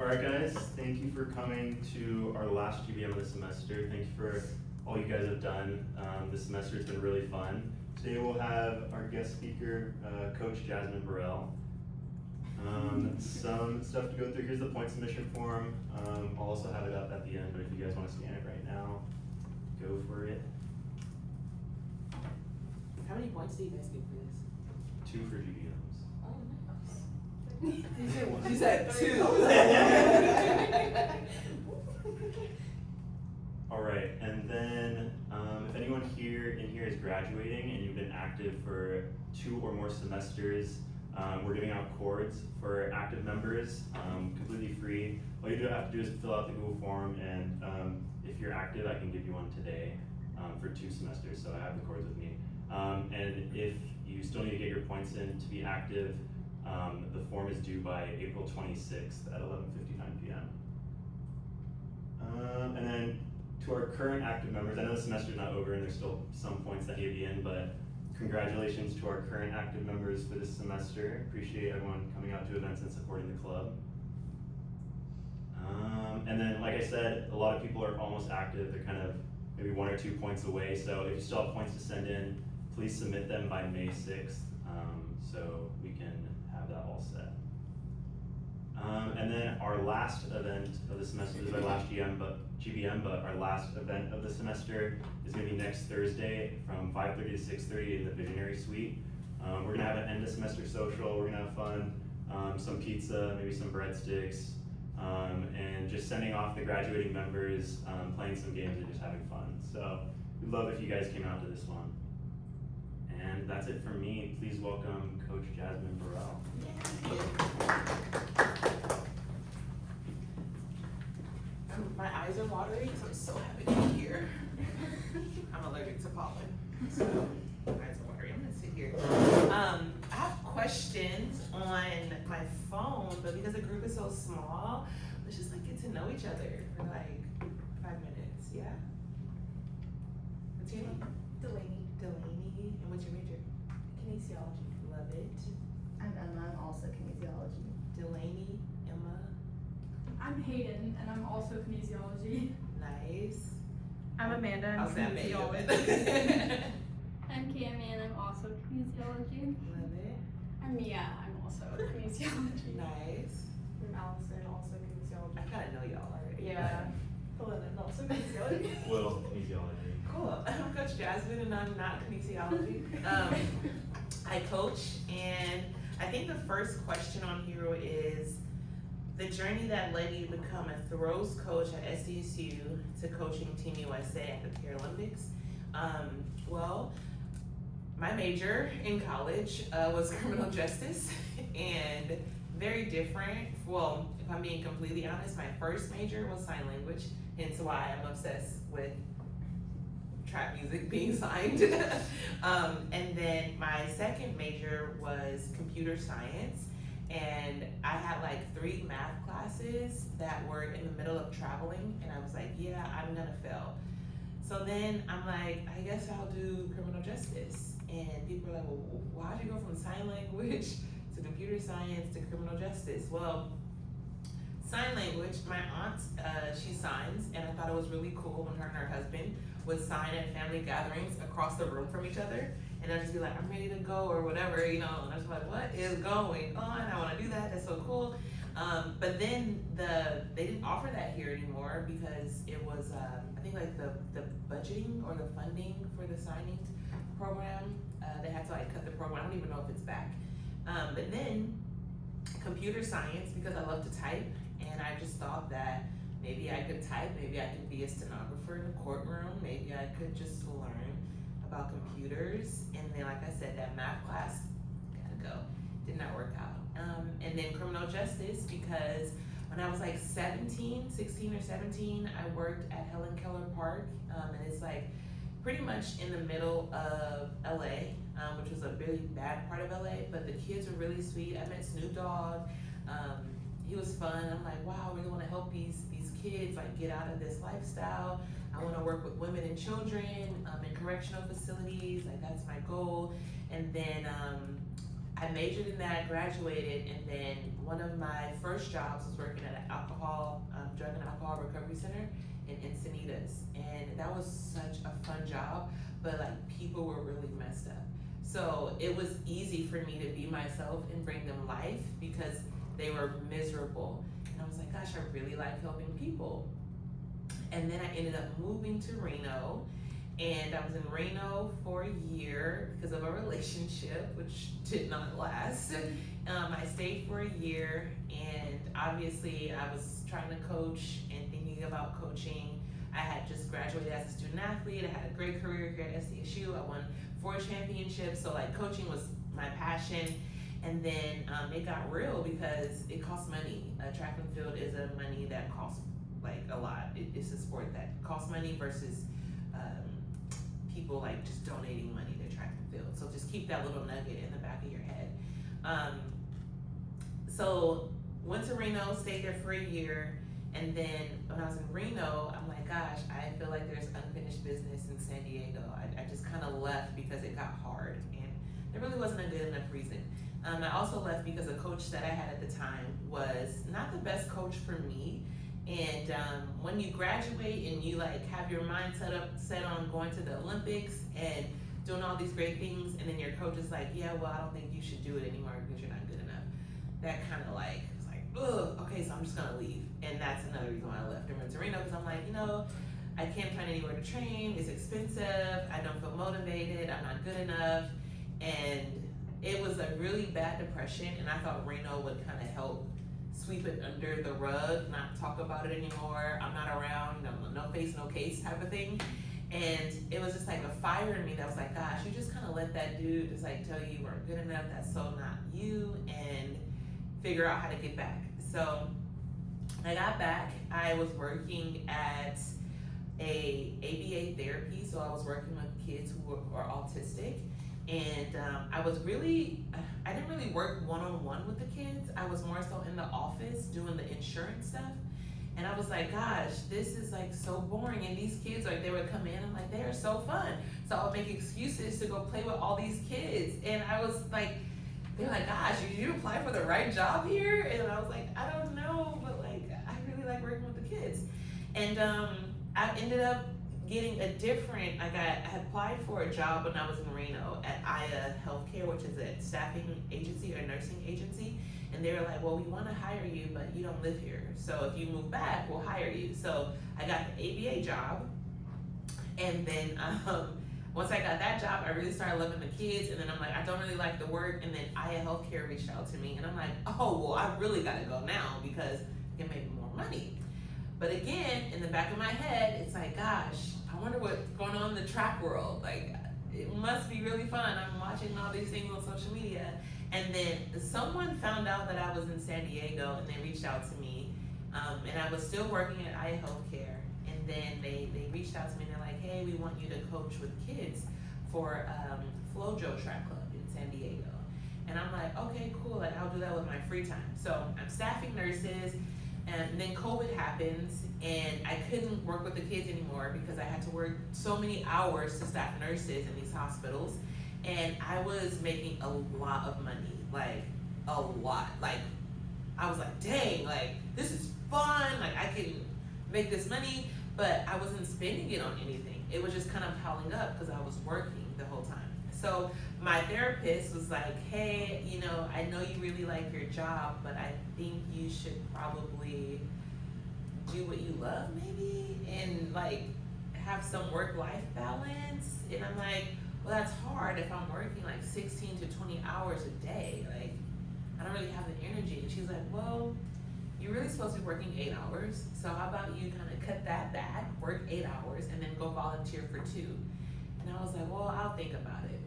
Alright guys, thank you for coming to our last GBM of the semester. Thank you for all you guys have done this semester. It's been really fun. Today we'll have our guest speaker, Coach Jasmine Burrell. Some stuff to go through. Here's the point submission form. I'll also have it up at the end, but if you guys want to scan it right now, go for it. How many points do you guys get for this? 2 for GBMs. Oh, nice. You said 2. Alright, and then if anyone in here is graduating and you've been active for 2 or more semesters, we're giving out cords for active members, completely free. All you have to do is fill out the Google form, and if you're active, I can give you one today for 2 semesters, so I have the cords with me. And if you still need to get your points in to be active, the form is due by April 26th at 11:59 p.m. And then to our current active members, I know the semester's not over and there's still some points that need to be in, but congratulations to our current active members for this semester. Appreciate everyone coming out to events and supporting the club. And then, like I said, a lot of people are almost active. They're kind of maybe 1 or 2 points away. So if you still have points to send in, please submit them by May 6th so we can have that all set. And then our last event of the semester, this is our last GBM, but our last event of the semester is going to be next Thursday from 5:30 to 6:30 in the Visionary Suite. We're going to have an end of semester social. We're going to have fun, some pizza, maybe some breadsticks, and just sending off the graduating members, playing some games and just having fun. So we'd love if you guys came out to this one. And that's it from me. Please welcome Coach Jasmine Burrell. My eyes are watering, so I'm so happy to be here. I'm allergic to pollen, so my eyes are watering. I'm gonna sit here. I have questions on my phone, but because the group is so small, let's just like get to know each other for like 5 minutes. Yeah. What's your name? Delaney. Delaney. And what's your major? Kinesiology. Love it. I'm Emma, I'm also kinesiology. Delaney, Emma. I'm Hayden, and I'm also kinesiology. Nice. I'm Amanda, I'm I'll say I met you, kinesiology. Amanda. I'm Cami and I'm also kinesiology. Love it. I'm Mia, I'm also kinesiology. Nice. I'm Allison, also kinesiology. I kind of know y'all already. Yeah. Helen, also kinesiology. Little kinesiology. Cool. I'm Coach Jasmine, and I'm not kinesiology. I coach, and I think the first question on here is the journey that led you to become a throws coach at SDSU to coaching Team USA at the Paralympics. Well, my major in college was criminal justice, and very different. Well, if I'm being completely honest, my first major was sign language, hence why I'm obsessed with trap music being signed. And then my second major was computer science, and I had like 3 math classes that were in the middle of traveling, and I was like, yeah, I'm gonna fail. So then I'm like, I guess I'll do criminal justice. And people are like, well, why'd you go from sign language to computer science to criminal justice? Well, sign language, my aunt, she signs, and I thought it was really cool when her and her husband would sign at family gatherings across the room from each other. And they'll just be like, I'm ready to go, or whatever, you know, and I was like, what is going on? I wanna do that, that's so cool. But then they didn't offer that here anymore because it was, I think like the budgeting or the funding for the signing program, they had to like cut the program. I don't even know if it's back. But then computer science, because I love to type, and I just thought that maybe I could type, maybe I could be a stenographer in a courtroom, maybe I could just learn about computers. And then, like I said, that math class, gotta go, did not work out. And then criminal justice, because when I was like 16 or 17, I worked at Helen Keller Park, and it's like pretty much in the middle of LA, which was a really bad part of LA, but the kids were really sweet. I met Snoop Dogg. He was fun. I'm like, wow, I really want to help these kids like get out of this lifestyle. I want to work with women and children in correctional facilities. Like that's my goal. And then I majored in that, graduated, and then one of my first jobs was working at an drug and alcohol recovery center in Encinitas. And that was such a fun job, but like people were really messed up. So it was easy for me to be myself and bring them life because they were miserable. And I was like, gosh, I really like helping people. And then I ended up moving to Reno, and I was in Reno for a year because of a relationship, which did not last. I stayed for a year, and obviously I was trying to coach and thinking about coaching. I had just graduated as a student athlete. I had a great career here at SDSU. I won 4 championships, so like coaching was my passion. And then it got real because it costs money. Track and field is a money that costs like a lot. It's a sport that costs money versus people like just donating money to track and field. So just keep that little nugget in the back of your head. So went to Reno, stayed there for a year, and then when I was in Reno, I'm like, gosh, I feel like there's unfinished business in San Diego. I just kind of left because it got hard, and there really wasn't a good enough reason. I also left because the coach that I had at the time was not the best coach for me. And when you graduate and you like have your mind set on going to the Olympics and doing all these great things, and then your coach is like, yeah, well, I don't think you should do it anymore because you're not good enough. That kind of like, it's like, ugh, okay, so I'm just gonna leave. And that's another reason why I left and went to Reno, because I'm like, I can't find anywhere to train, it's expensive, I don't feel motivated, I'm not good enough. And it was a really bad depression, and I thought Reno would kind of help sweep it under the rug, not talk about it anymore. I'm not around, no face, no case type of thing. And it was just like a fire in me that was like, gosh, you just kind of let that dude just like tell you weren't good enough, that's so not you, and figure out how to get back. So I got back. I was working at a ABA therapy, so I was working with kids who were autistic. And I didn't really work one-on-one with the kids. I was more so in the office doing the insurance stuff. And I was like, gosh, this is like so boring. And these kids, like they would come in and like, they are so fun. So I would make excuses to go play with all these kids. And I was like, they're like, gosh, did you apply for the right job here? And I was like, I don't know, but like, I really like working with the kids. And I ended up getting I applied for a job when I was in Reno at Aya Healthcare, which is a staffing agency or nursing agency. And they were like, well, we want to hire you, but you don't live here. So if you move back, we'll hire you. So I got the ABA job. And then once I got that job, I really started loving the kids. And then I'm like, I don't really like the work. And then Aya Healthcare reached out to me. And I'm like, oh, well, I really got to go now because I can make more money. But again, in the back of my head, it's like, gosh, I wonder what's going on in the track world. Like, it must be really fun. I'm watching all these things on social media. And then someone found out that I was in San Diego, and they reached out to me. And I was still working at Aya Healthcare. And then they reached out to me, and they're like, hey, we want you to coach with kids for Flojo Track Club in San Diego. And I'm like, okay, cool. Like, I'll do that with my free time. So I'm staffing nurses. And then COVID happens, and I couldn't work with the kids anymore because I had to work so many hours to staff nurses in these hospitals. And I was making a lot of money, like a lot. Like, I was like, dang, like, this is fun. Like, I can make this money, but I wasn't spending it on anything. It was just kind of piling up because I was working the whole time. So my therapist was like, hey, I know you really like your job, but I think you should probably do what you love maybe and like have some work-life balance. And I'm like, well, that's hard if I'm working like 16 to 20 hours a day. Like, I don't really have the energy. And she's like, well, you're really supposed to be working 8 hours. So how about you kind of cut that back, work 8 hours, and then go volunteer for 2. And I was like, well, I'll think about it.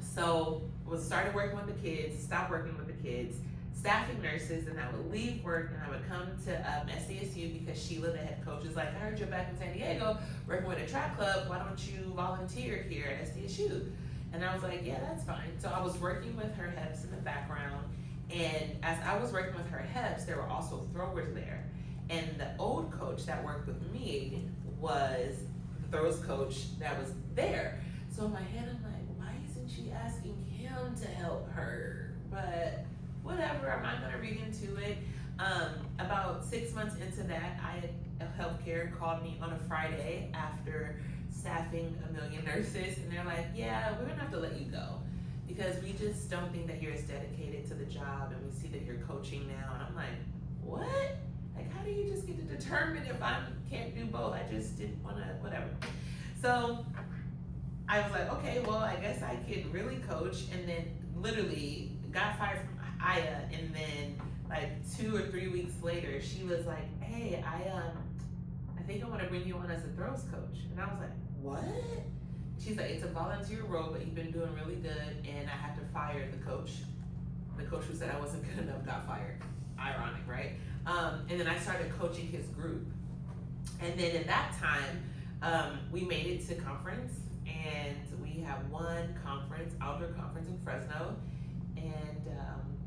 So started working with the kids, stopped working with the kids, staffing nurses, and I would leave work and I would come to SDSU because Sheila, the head coach, was like, I heard you're back in San Diego working with a track club. Why don't you volunteer here at SDSU? And I was like, yeah, that's fine. So I was working with her HEPs in the background. And as I was working with her HEPs, there were also throwers there. And the old coach that worked with me was the throws coach that was there. So in my head, I'm like, why isn't she asking him him to help her, but whatever, I'm not gonna read into it. About 6 months into that, healthcare called me on a Friday after staffing 1 million nurses, and they're like, yeah, we're gonna have to let you go because we just don't think that you're as dedicated to the job, and we see that you're coaching now. And I'm like, what? Like, how do you just get to determine if I can't do both? I just didn't wanna, whatever. So I was like, okay, well, I guess I could really coach, and then literally got fired from Aya, and then like 2 or 3 weeks later, she was like, hey, I think I want to bring you on as a throws coach. And I was like, what? She's like, it's a volunteer role, but you've been doing really good, and I had to fire the coach. The coach who said I wasn't good enough got fired. Ironic, right? And then I started coaching his group. And then at that time, we made it to conference, and we have one conference, outdoor conference in Fresno, and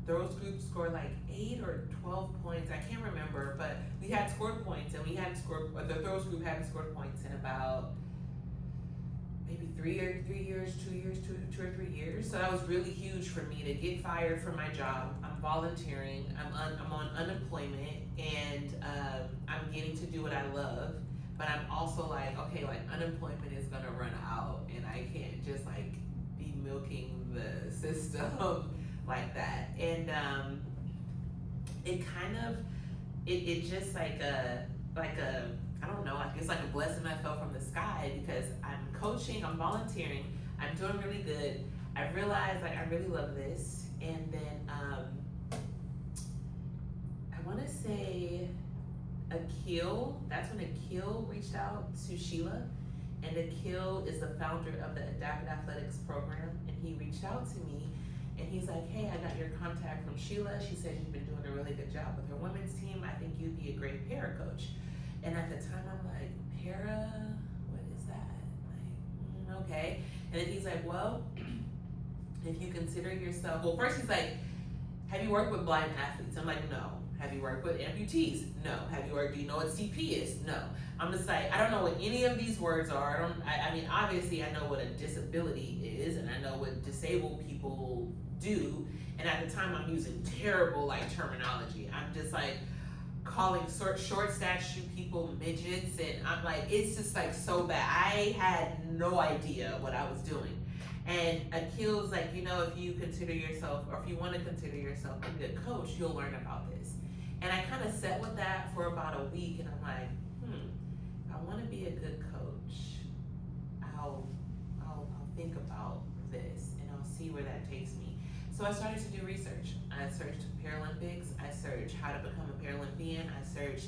throws group scored like 8 or 12 points. I can't remember, but we had scored points, and we hadn't scored. The throws group hadn't scored points in about maybe 2 or 3 years. So that was really huge for me to get fired from my job. I'm volunteering. I'm on unemployment, and I'm getting to do what I love. But I'm also like, okay, like unemployment is gonna run out, and I can't just like be milking the system like that. And it kind of, it just like a I don't know, I guess like a blessing I fell from the sky, because I'm coaching, I'm volunteering, I'm doing really good. I realized like I really love this, and then I want to say Akil. That's when Akil reached out to Sheila, and Akil is the founder of the Adapted Athletics program, and he reached out to me, and he's like, hey, I got your contact from Sheila. She said you've been doing a really good job with her women's team. I think you'd be a great para coach. And at the time, I'm like, para? What is that? Like, okay. And then he's like, well, if you consider yourself, well, first he's like, have you worked with blind athletes? I'm like, no. Have you worked with amputees? No. Have you worked, do you know what CP is? No. I'm just like, I don't know what any of these words are. I mean, obviously I know what a disability is, and I know what disabled people do. And at the time I'm using terrible like terminology. I'm just like calling short statue people midgets, and I'm like, it's just like so bad. I had no idea what I was doing. And Akil's like, you know, if you consider yourself, or if you want to consider yourself a good coach, you'll learn about this. And I kind of sat with that for about a week, and I'm like, if I want to be a good coach, I'll think about this, and I'll see where that takes me. So I started to do research. I searched Paralympics, I searched how to become a Paralympian, I searched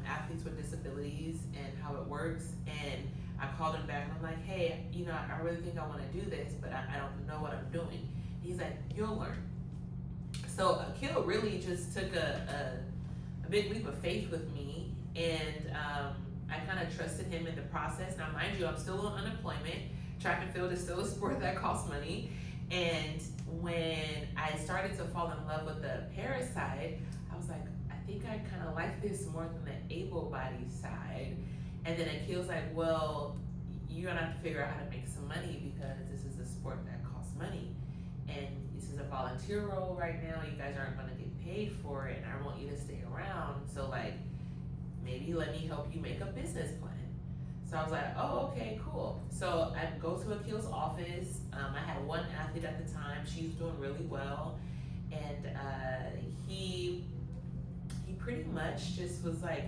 athletes with disabilities and how it works, and I called him back, and I'm like, hey, you know, I really think I want to do this, but I don't know what I'm doing. He's like, you'll learn. So Akil really just took a big leap of faith with me, and I kind of trusted him in the process. Now, mind you, I'm still on unemployment. Track and field is still a sport that costs money. And when I started to fall in love with the para side, I was like, I think I kind of like this more than the able-bodied side. And then Akil's like, well, you're gonna have to figure out how to make some money, because this is a sport that costs money. And this is a volunteer role right now. You guys aren't gonna get paid for it, and I want you to stay around. So like, maybe let me help you make a business plan. So I was like, oh, okay, cool. So I go to Akil's office. I had one athlete at the time. She's doing really well. And he pretty much just was like,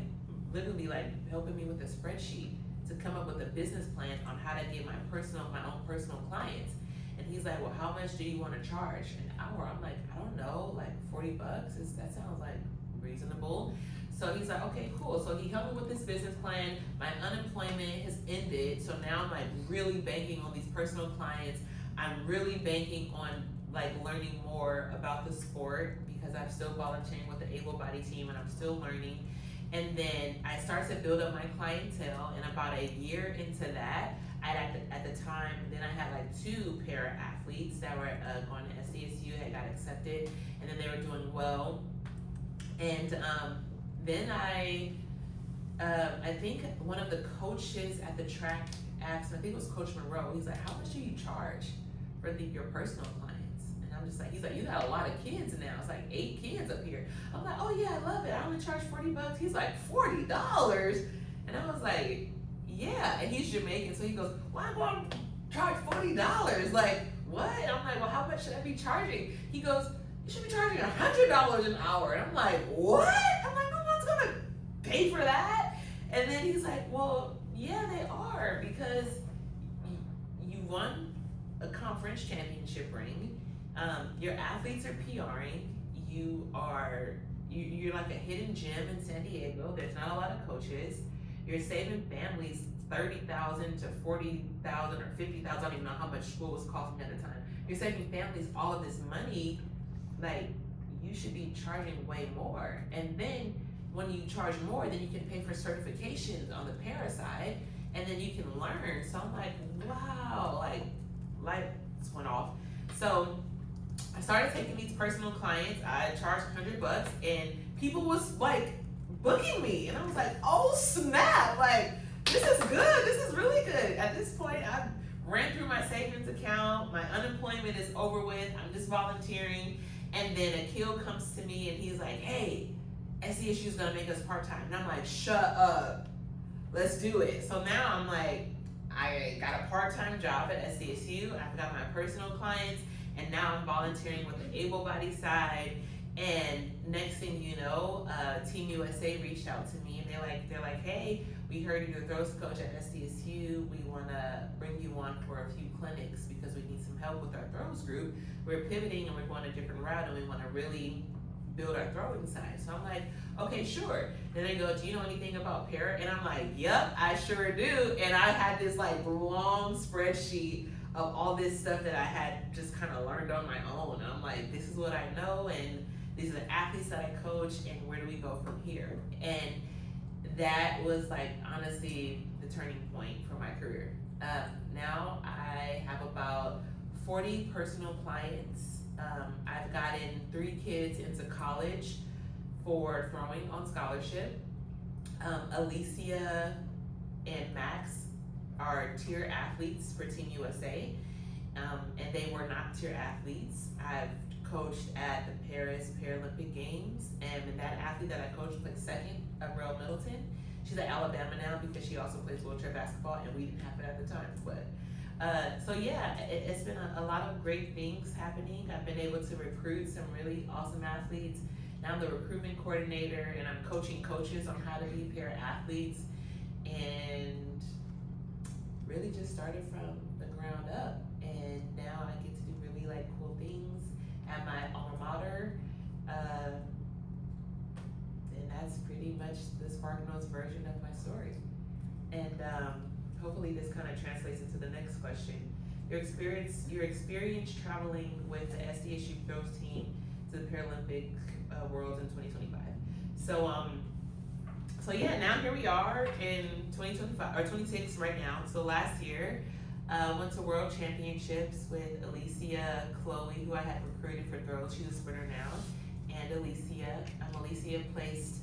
literally like helping me with a spreadsheet to come up with a business plan on how to get my own personal clients. And he's like, well, how much do you want to charge an hour? I'm like, I don't know, like $40. That sounds like reasonable. So he's like, okay, cool. So he helped me with this business plan. My unemployment has ended. So now I'm like really banking on these personal clients. I'm really banking on like learning more about the sport, because I'm still volunteering with the able-bodied team, and I'm still learning. And then I started to build up my clientele, and about a year into that, at the time, then I had like 2 para athletes that were going to SDSU, had got accepted, and then they were doing well. And then I think one of the coaches at the track asked, I think it was Coach Burrell, he's like, how much do you charge for your personal clients? I'm just like, he's like, you got a lot of kids now. It's like 8 kids up here. I'm like, oh yeah, I love it. I only charge $40. He's like, $40? And I was like, yeah. And he's Jamaican, so he goes, why am I going to charge $40? Like, what? And I'm like, well, how much should I be charging? He goes, you should be charging $100 an hour. And I'm like, what? I'm like, no one's gonna pay for that. And then he's like, well, yeah, they are, because you won a conference championship ring. Your athletes are PRing. You're like a hidden gem in San Diego. There's not a lot of coaches. You're saving families $30,000 to $40,000 or $50,000. I don't even know how much school was costing at the time. You're saving families all of this money. Like, you should be charging way more. And then when you charge more, then you can pay for certifications on the para side, and then you can learn. So I'm like, wow, like lights went off. So I started taking these personal clients. I charged $100, and people was like booking me, and I was like, oh snap! Like, this is good. This is really good. At this point, I've ran through my savings account. My unemployment is over with. I'm just volunteering, and then Akil comes to me, and he's like, hey, SDSU is gonna make us part-time. And I'm like, shut up. Let's do it. So now I'm like, I got a part-time job at SDSU. I've got my personal clients, and now I'm volunteering with the able-bodied side. And next thing you know, Team USA reached out to me, and they're like, hey, we heard you're the throws coach at SDSU. We wanna bring you on for a few clinics because we need some help with our throws group. We're pivoting and we're going a different route, and we wanna really build our throwing side. So I'm like, okay, sure. Then they go, do you know anything about para? And I'm like, yep, I sure do. And I had this like long spreadsheet of all this stuff that I had just kind of learned on my own. And I'm like, this is what I know, and these are the athletes that I coach, and where do we go from here? And that was like, honestly, the turning point for my career. Now I have about 40 personal clients. I've gotten 3 kids into college for throwing on scholarship. Alicia and Max are tier athletes for Team USA, and they were not tier athletes. I've coached at the Paris Paralympic Games, and that athlete that I coached played second, Burrell Middleton. She's at Alabama now because she also plays wheelchair basketball, and we didn't have it at the time. But so yeah, it's been a lot of great things happening. I've been able to recruit some really awesome athletes. Now I'm the recruitment coordinator, and I'm coaching coaches on how to be para athletes, and really just started from the ground up. And now I get to do really like cool things at my alma mater, and that's pretty much the Spark Notes version of my story. And hopefully this kind of translates into the next question. Your experience traveling with the SDSU throws team to the Paralympic Worlds in 2025. So yeah, now here we are in 2025 or 26 right now. So last year, went to World Championships with Alicia, Chloe, who I had recruited for throws. She's a sprinter now, and Alicia. Alicia placed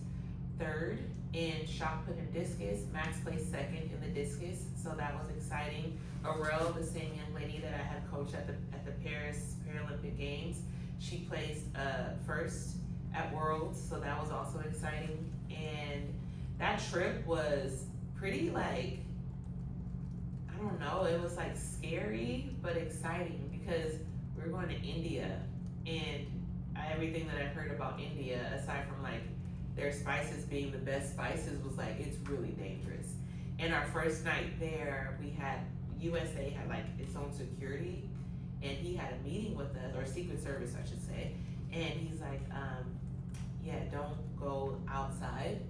3rd in shot put and discus. Max placed 2nd in the discus, so that was exciting. Burrell, the same young lady that I had coached at the Paris Paralympic Games, she placed 1st at Worlds, so that was also exciting. And that trip was pretty like, I don't know, it was like scary but exciting because we were going to India, and everything that I heard about India, aside from like their spices being the best spices, was like, it's really dangerous. And our first night there, USA had like its own security, and he had a meeting with us, or Secret Service I should say, and he's like, yeah, don't go outside,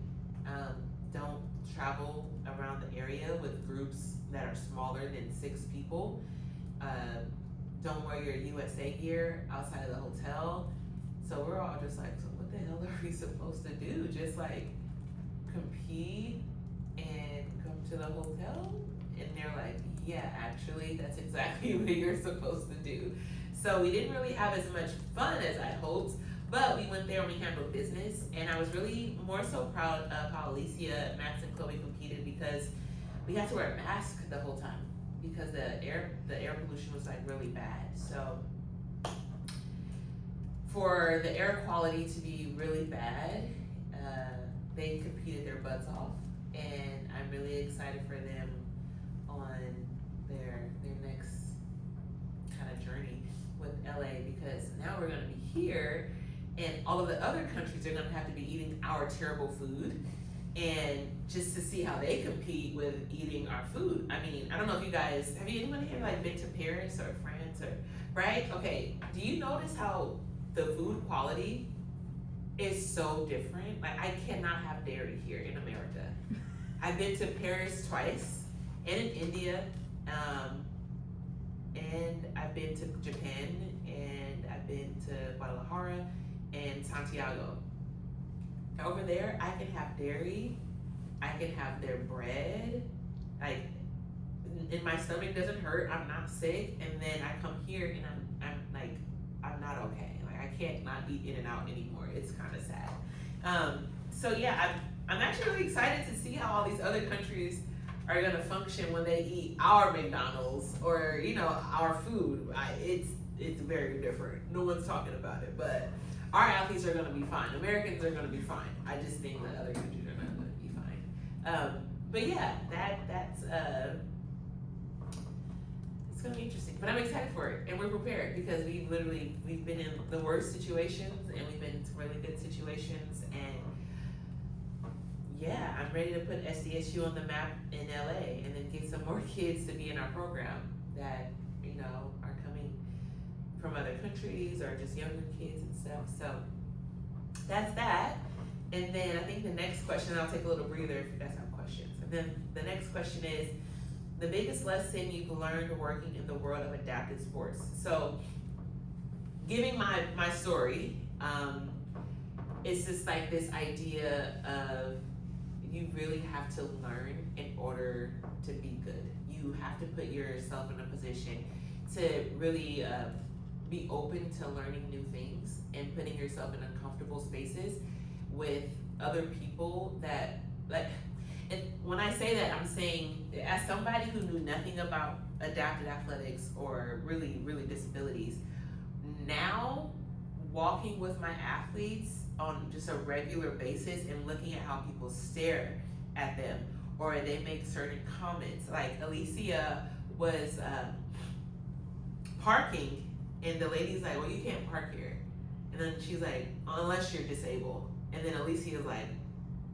don't travel around the area with groups that are smaller than 6 people, don't wear your USA gear outside of the hotel. So we're all just like, so what the hell are we supposed to do? Just like compete and come to the hotel? And they're like, yeah, actually, that's exactly what you're supposed to do. So we didn't really have as much fun as I hoped, but we went there and we handled business. And I was really more so proud of how Alicia, Max, and Chloe competed because we had to wear a mask the whole time because the air pollution was like really bad. So for the air quality to be really bad, they competed their butts off, and I'm really excited for them on their next kind of journey with LA, because now we're gonna be here, and all of the other countries are gonna have to be eating our terrible food, and just to see how they compete with eating our food. I mean, I don't know if you guys, have you anybody here like been to Paris or France or, right? Okay, do you notice how the food quality is so different? Like, I cannot have dairy here in America. I've been to Paris twice, and in India, and I've been to Japan, and I've been to Guadalajara and Santiago. Over there, I can have dairy, I can have their bread, like, and my stomach doesn't hurt, I'm not sick, and then I come here and I'm like, I'm not okay. Like, I can't not eat In-N-Out anymore. It's kind of sad. So yeah, I'm actually really excited to see how all these other countries are gonna function when they eat our McDonald's or, you know, our food. It's very different. No one's talking about it, but our athletes are gonna be fine. Americans are gonna be fine. I just think that other countries are not gonna be fine. But yeah, that's it's gonna be interesting. But I'm excited for it, and we're prepared because we've been in the worst situations, and we've been in some really good situations, and yeah, I'm ready to put SDSU on the map in LA, and then get some more kids to be in our program that, you know, are coming from other countries or just younger kids and stuff. So that's that. And then I think the next question, I'll take a little breather if you guys have questions. And then the next question is, the biggest lesson you've learned working in the world of adapted sports. So giving my story, it's just like this idea of you really have to learn in order to be good. You have to put yourself in a position to really be open to learning new things and putting yourself in uncomfortable spaces with other people that, like, and when I say that, I'm saying, as somebody who knew nothing about adapted athletics or really disabilities, now walking with my athletes on just a regular basis and looking at how people stare at them or they make certain comments. Like Alicia was parking, and the lady's like, well, you can't park here. And then she's like, unless you're disabled. And then Alicia's like,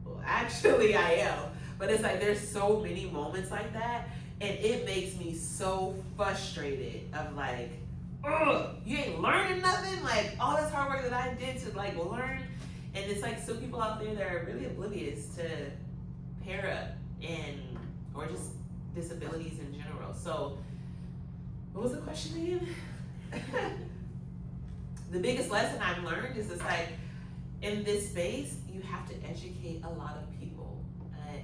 well, actually I am. But it's like, there's so many moments like that, and it makes me so frustrated of like, ugh, you ain't learning nothing? Like, all this hard work that I did to like learn, and it's like some people out there that are really oblivious to para and, or just disabilities in general. So, what was the question again? The biggest lesson I've learned is it's like, in this space, you have to educate a lot of people.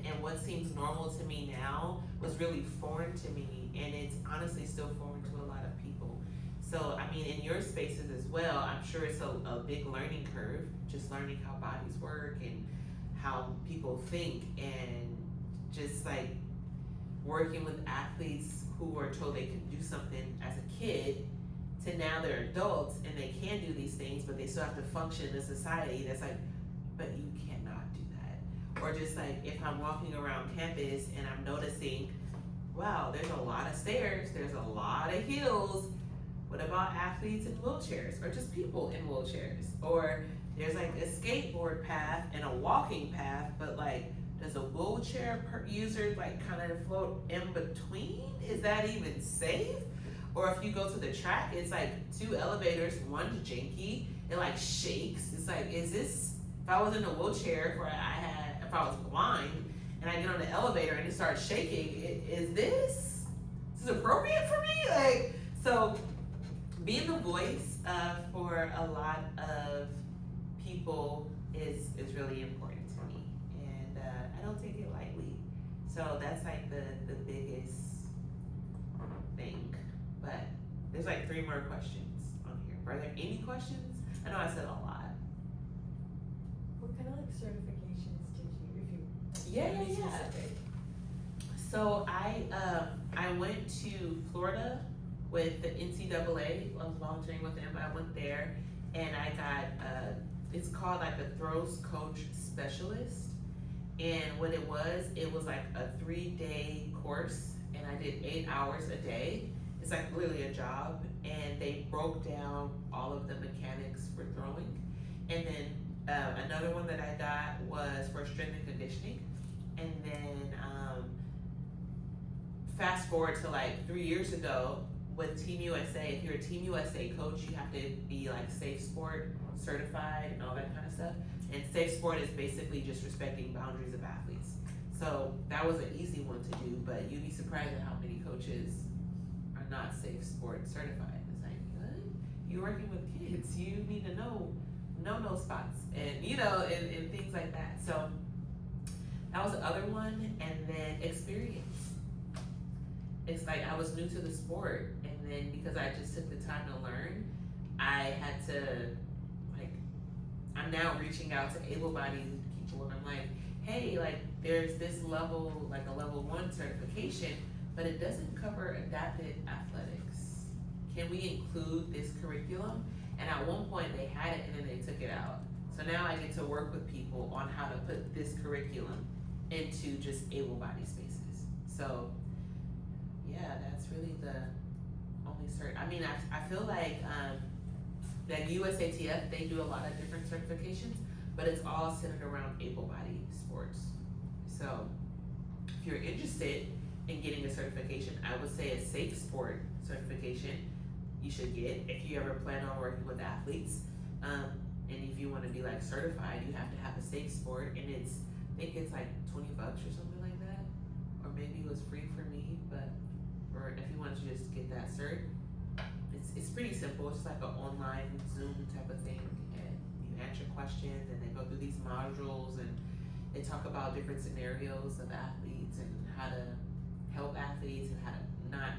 And what seems normal to me now was really foreign to me, and it's honestly still foreign to a lot of people. So, I mean, in your spaces as well, I'm sure it's a big learning curve, just learning how bodies work and how people think, and just like working with athletes who were told they could do something as a kid to now they're adults and they can do these things, but they still have to function in a society that's like, but you cannot do that. Or just like, if I'm walking around campus and I'm noticing, wow, there's a lot of stairs, there's a lot of hills. What about athletes in wheelchairs or just people in wheelchairs? Or there's like a skateboard path and a walking path, but like, does a wheelchair user like kind of float in between? Is that even safe? Or if you go to the track, it's like 2 elevators, one's janky, it like shakes. It's like, is this, if I was in a wheelchair where if I was blind and I get on the elevator and it starts shaking, is this appropriate for me? Like, so being the voice for a lot of people is really important to me, and I don't take it lightly. So that's like the biggest thing. But there's like 3 more questions on here. Are there any questions? I know I said a lot. What kind of like certifications did you, if you? Yeah. Specific? So I went to Florida with the NCAA. I was volunteering with them. I went there, and I got it's called like a throws coach specialist. And what it was like a 3-day course, and I did 8 hours a day. It's like literally a job, and they broke down all of the mechanics for throwing. And then another one that I got was for strength and conditioning. And then fast forward to like 3 years ago with Team USA. If you're a Team USA coach, you have to be like Safe Sport certified and all that kind of stuff. And Safe Sport is basically just respecting boundaries of athletes. So that was an easy one to do, but you'd be surprised at how many coaches are not Safe Sport certified. It's like, what? You're working with kids. You need to know no spots and and things like that. So that was the other one. And then experience. It's like I was new to the sport, and then because I just took the time to learn, I had to, like, I'm now reaching out to able-bodied people, and I'm like, hey, like, there's this level, like a level 1 certification, but it doesn't cover adapted athletics. Can we include this curriculum? And at one point they had it, and then they took it out. So now I get to work with people on how to put this curriculum into just able-bodied spaces. So yeah, that's really the only cert. I mean, I feel like that USATF, they do a lot of different certifications, but it's all centered around able-bodied sports. So if you're interested in getting a certification, I would say a Safe Sport certification you should get if you ever plan on working with athletes. And if you want to be like certified, you have to have a Safe Sport, and I think it's like $20 or something like that, or maybe it was free for me, but or if you want to just get that cert, it's pretty simple. It's just like an online Zoom type of thing, and you answer questions, and they go through these modules, and they talk about different scenarios of athletes and how to help athletes and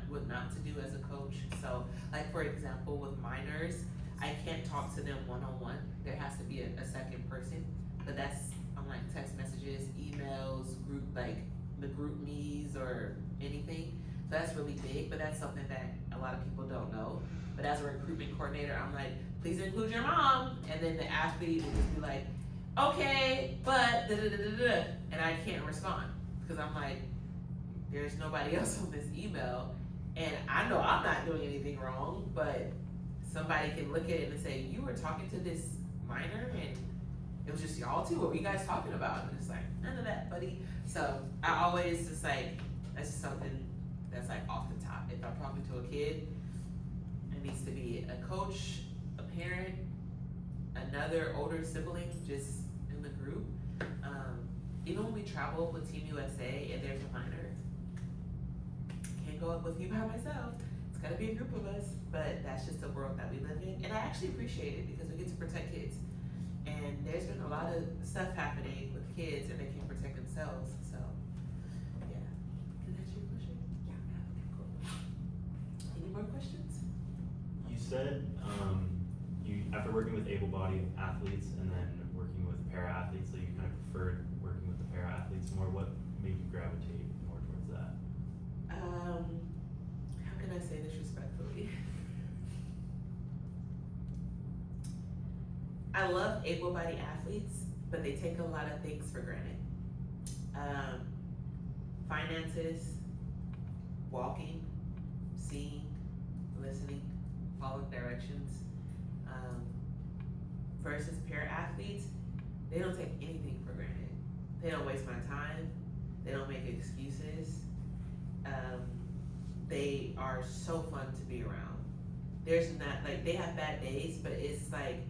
what not to do as a coach. So, like for example, with minors, I can't talk to them one-on-one. There has to be a second person, but that's on like text messages, emails, the group me's or anything. So that's really big, but that's something that a lot of people don't know. But as a recruitment coordinator, I'm like, please include your mom. And then the athlete will just be like, okay, but da-da-da-da-da. And I can't respond because I'm like, there's nobody else on this email. And I know I'm not doing anything wrong, but somebody can look at it and say, you were talking to this minor and it was just y'all two. What were you guys talking about? And it's like, none of that, buddy. So I always just like, that's just something that's like off the top. If I'm talking to a kid, it needs to be a coach, a parent, another older sibling just in the group. Even when we travel with Team USA and there's a minor, can't go up with you by myself. It's gotta be a group of us, but that's just the world that we live in. And I actually appreciate it because we get to protect kids. And there's been a lot of stuff happening with kids and they can't protect themselves, so yeah. Did that answer your question? Yeah, okay, cool. Any more questions? You said you after working with able-bodied athletes and then working with para-athletes, so you kind of preferred working with the para-athletes more. What made you gravitate more towards that? How can I say this respectfully? I love able-bodied athletes, but they take a lot of things for granted. Finances, walking, seeing, listening, following directions. Versus para-athletes, they don't take anything for granted. They don't waste my time. They don't make excuses. They are so fun to be around. There's not, like, they have bad days, but it's like,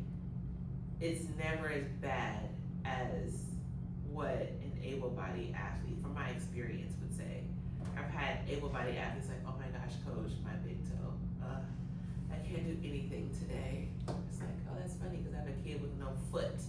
it's never as bad as what an able-bodied athlete, from my experience, would say. I've had able-bodied athletes like, oh my gosh, coach, my big toe. I can't do anything today. It's like, oh, that's funny because I have a kid with no foot.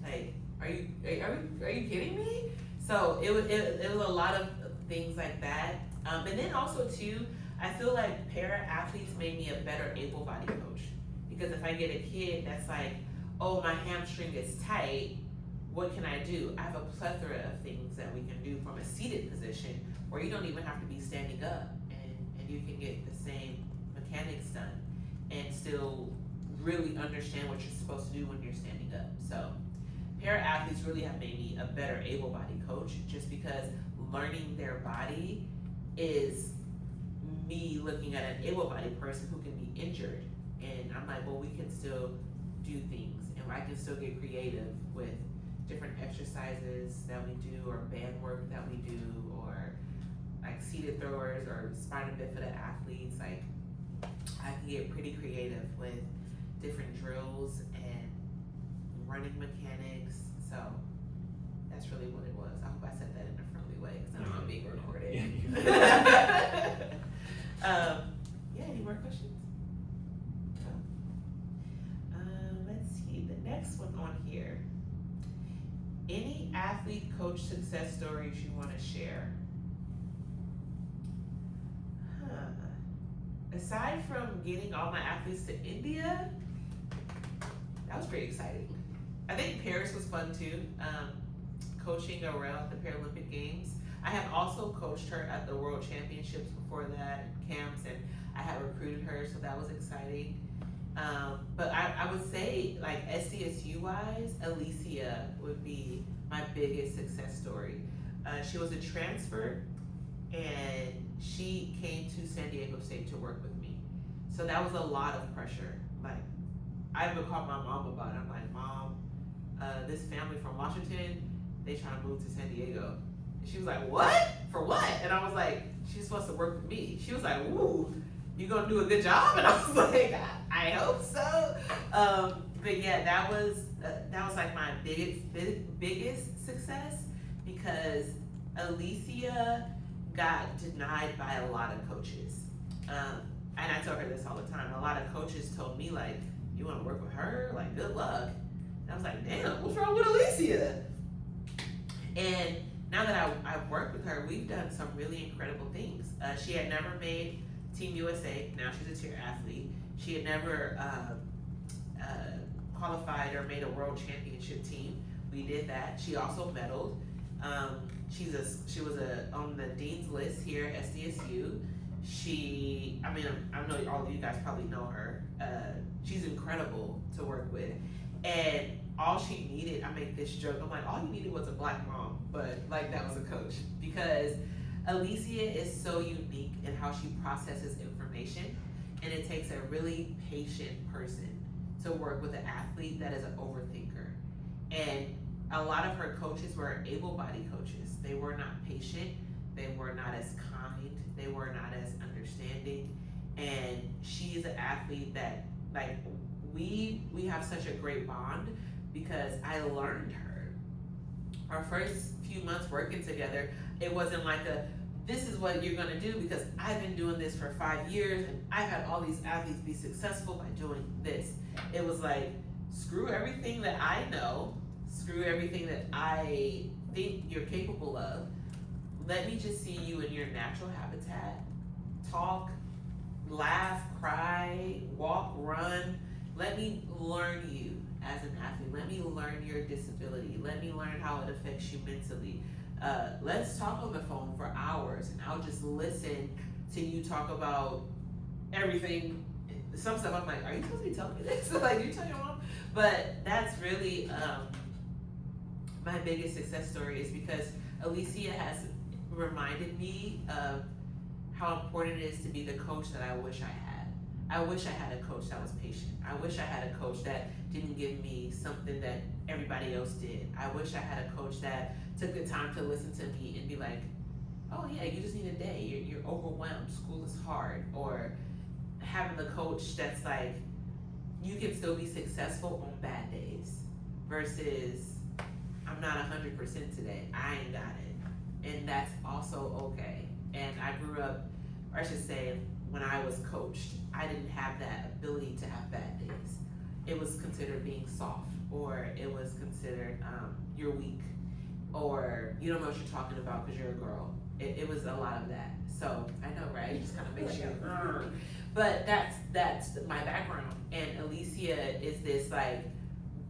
Like, are you kidding me? So it was a lot of things like that. And then also too, I feel like para-athletes made me a better able-bodied coach. Because if I get a kid that's like, oh, my hamstring is tight, what can I do? I have a plethora of things that we can do from a seated position where you don't even have to be standing up and you can get the same mechanics done and still really understand what you're supposed to do when you're standing up. So para-athletes really have made me a better able-bodied coach, just because learning their body is me looking at an able-bodied person who can be injured, and I'm like, well, we can still do things, and I can still get creative with different exercises that we do, or band work that we do, or like seated throwers or spina bifida athletes. Like, I can get pretty creative with different drills and running mechanics. So that's really what it was. I hope I said that in a friendly way, because I know I'm being recorded. Yeah, any more questions? Let's see, the next one on here. Any athlete coach success stories you want to share? Aside from getting all my athletes to India, that was pretty exciting. I think Paris was fun too. Coaching Burrell at the Paralympic Games. I had also coached her at the World Championships before that, camps, and I had recruited her, so that was exciting. But I would say, like, SDSU wise, Alicia would be my biggest success story. She was a transfer, and she came to San Diego State to work with me. So that was a lot of pressure. Like, I even called my mom about it. I'm like, Mom, this family from Washington, they trying to move to San Diego. And she was like, what? For what? And I was like, she's supposed to work with me. She was like, ooh, you gonna do a good job? And I was like, I hope so. But yeah, that was like my biggest success, because Alicia got denied by a lot of coaches. And I tell her this all the time. A lot of coaches told me, like, you want to work with her? Like, good luck. And I was like, damn, what's wrong with Alicia? And now that I've worked with her, we've done some really incredible things. She had never made Team USA. Now she's a tier athlete. She had never qualified or made a world championship team. We did that. She also medaled. She was on the dean's list here at SDSU. I know all of you guys probably know her. She's incredible to work with. And all she needed, I make this joke, I'm like, all you needed was a black mom, but like, that was a coach. Because Alicia is so unique in how she processes information, and it takes a really patient person to work with an athlete that is an overthinker. And a lot of her coaches were able-bodied coaches. They were not patient, they were not as kind, they were not as understanding. And she is an athlete that, like, we have such a great bond, because I learned her. Our first few months working together, it wasn't like this is what you're gonna do, because I've been doing this for 5 years and I've had all these athletes be successful by doing this. It was like, screw everything that I know, screw everything that I think you're capable of. Let me just see you in your natural habitat. Talk, laugh, cry, walk, run. Let me learn you as an athlete. Let me learn your disability. Let me learn how it affects you mentally. Let's talk on the phone for hours, and I'll just listen to you talk about everything. Some stuff I'm like, are you supposed to be telling me this? Like, you tell your mom? But that's really my biggest success story, is because Alicia has reminded me of how important it is to be the coach that I wish I had. I wish I had a coach that was patient. I wish I had a coach that didn't give me something that everybody else did. I wish I had a coach that took the time to listen to me and be like, oh yeah, you just need a day. You're overwhelmed. School is hard. Or having the coach that's like, you can still be successful on bad days, versus I'm not 100% today. I ain't got it. And that's also okay. And I grew up, or I should say, when I was coached, I didn't have that ability to have bad days. It was considered being soft, or it was considered you're weak, or you don't know what you're talking about because you're a girl. It was a lot of that. So I know, right? It just kind of makes you, but that's my background. And Alicia is this like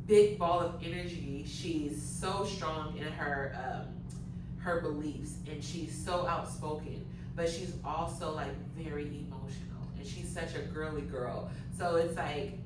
big ball of energy. She's so strong in her beliefs, and she's so outspoken, but she's also like very emotional, and she's such a girly girl. So it's like,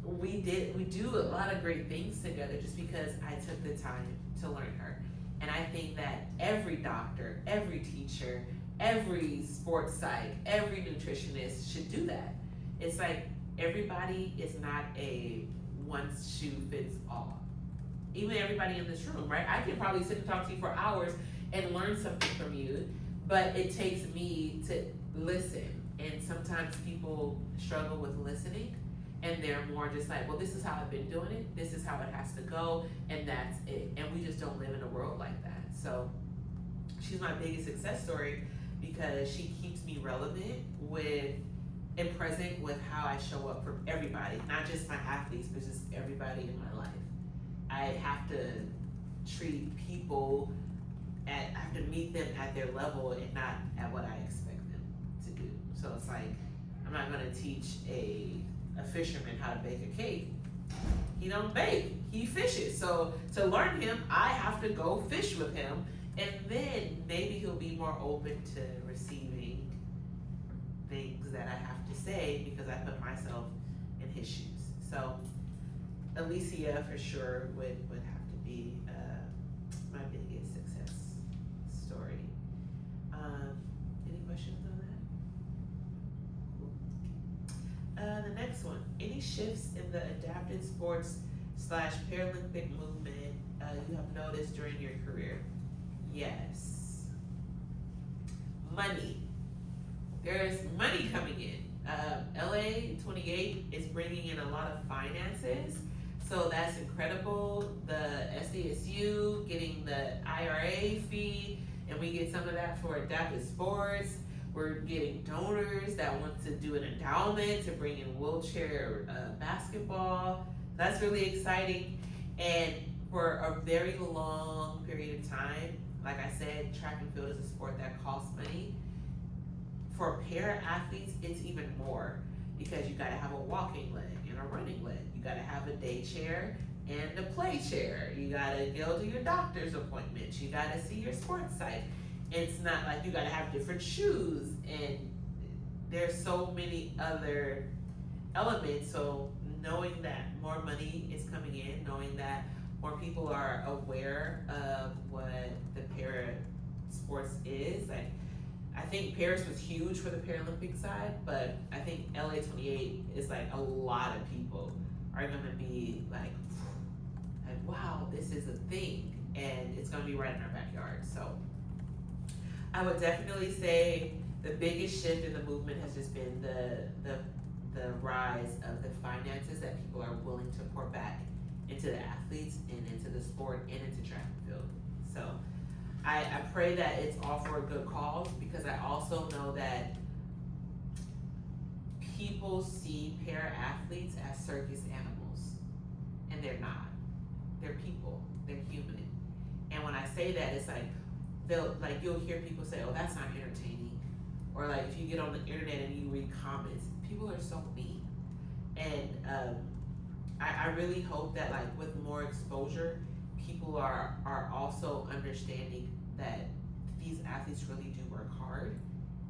we do a lot of great things together just because I took the time to learn her. And I think that every doctor, every teacher, every sports psych, every nutritionist should do that. It's like everybody is not a one shoe fits all. Even everybody in this room, right? I can probably sit and talk to you for hours and learn something from you, but it takes me to listen. And sometimes people struggle with listening, and they're more just like, well, this is how I've been doing it, this is how it has to go, and that's it. And we just don't live in a world like that. So she's my biggest success story because she keeps me relevant with and present with how I show up for everybody, not just my athletes, but just everybody in my life. I have to treat people I have to meet them at their level and not at what I expect them to do. So it's like, I'm not gonna teach a fisherman how to bake a cake. He don't bake, he fishes. So to learn him, I have to go fish with him, and then maybe he'll be more open to receiving things that I have to say because I put myself in his shoes. So Alicia for sure would have to be my biggest success story. Any questions on that? The next one, any shifts in the adapted sports / Paralympic movement you have noticed during your career? Yes. Money. There's money coming in. LA 28 is bringing in a lot of finances, so that's incredible. The SDSU getting the IRA fee, and we get some of that for adapted sports. We're getting donors that want to do an endowment to bring in wheelchair basketball. That's really exciting. And for a very long period of time, like I said, track and field is a sport that costs money. For para athletes, it's even more because you gotta have a walking leg and a running leg. You gotta have a day chair and a play chair. You gotta go to your doctor's appointments. You gotta see your sports site. It's not like you gotta have different shoes, and there's so many other elements. So knowing that more money is coming in, knowing that more people are aware of what the para sports is, like I think Paris was huge for the Paralympic side, but I think LA 28 is like a lot of people are gonna be like, wow, this is a thing, and it's gonna be right in our backyard. So I would definitely say the biggest shift in the movement has just been the rise of the finances that people are willing to pour back into the athletes and into the sport and into track and field. So I pray that it's all for a good cause, because I also know that people see para athletes as circus animals, and they're not. They're people. They're human. And when I say that, it's like you'll hear people say, "Oh, that's not entertaining," or like if you get on the internet and you read comments, people are so mean. And I really hope that like with more exposure, people are also understanding that these athletes really do work hard,